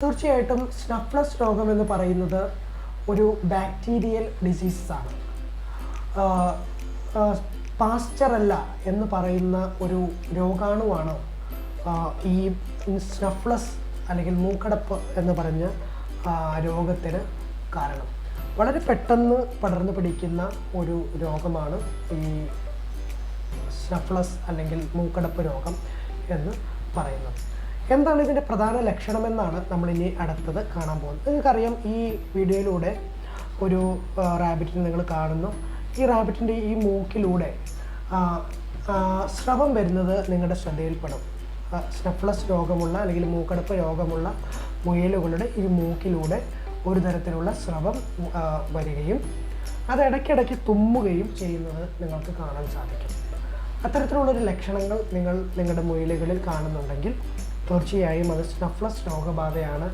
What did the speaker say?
തീർച്ചയായിട്ടും സ്നഫ്ലസ് രോഗം എന്ന് പറയുന്നത് ഒരു ബാക്ടീരിയൽ ഡിസീസാണ്. പാസ്ചറല്ല എന്ന് പറയുന്ന ഒരു രോഗാണുവാണ് ഈ സ്നഫ്ലസ് അല്ലെങ്കിൽ മൂക്കടപ്പ് എന്ന് പറഞ്ഞ രോഗത്തിന് കാരണം. വളരെ പെട്ടെന്ന് പടർന്നു പിടിക്കുന്ന ഒരു രോഗമാണ് ഈ സ്നഫ്ലസ് അല്ലെങ്കിൽ മൂക്കടപ്പ് രോഗം എന്ന് പറയുന്നത്. എന്താണ് ഇതിൻ്റെ പ്രധാന ലക്ഷണമെന്നാണ് നമ്മളിനി അടുത്തത് കാണാൻ പോകുന്നത്. നിങ്ങൾക്കറിയാം, ഈ വീഡിയോയിലൂടെ ഒരു റാബിറ്റിനെ നിങ്ങൾ കാണുന്നു. ഈ റാബിറ്റിൻ്റെ ഈ മൂക്കിലൂടെ സ്രവം വരുന്നത് നിങ്ങളുടെ ശ്രദ്ധയിൽപ്പെടും. സ്നഫ്ലസ് രോഗമുള്ള അല്ലെങ്കിൽ മൂക്കടപ്പ് രോഗമുള്ള മുയലുകളുടെ ഈ മൂക്കിലൂടെ ഒരു തരത്തിലുള്ള സ്രവം വരികയും അത് ഇടയ്ക്കിടയ്ക്ക് തുമ്മുകയും ചെയ്യുന്നത് നിങ്ങൾക്ക് കാണാൻ സാധിക്കും. അത്തരത്തിലുള്ളൊരു ലക്ഷണങ്ങൾ നിങ്ങൾ നിങ്ങളുടെ മുയലുകളിൽ കാണുന്നുണ്ടെങ്കിൽ തീർച്ചയായും അത് സ്നഫ്ലസ് രോഗബാധയാണ്.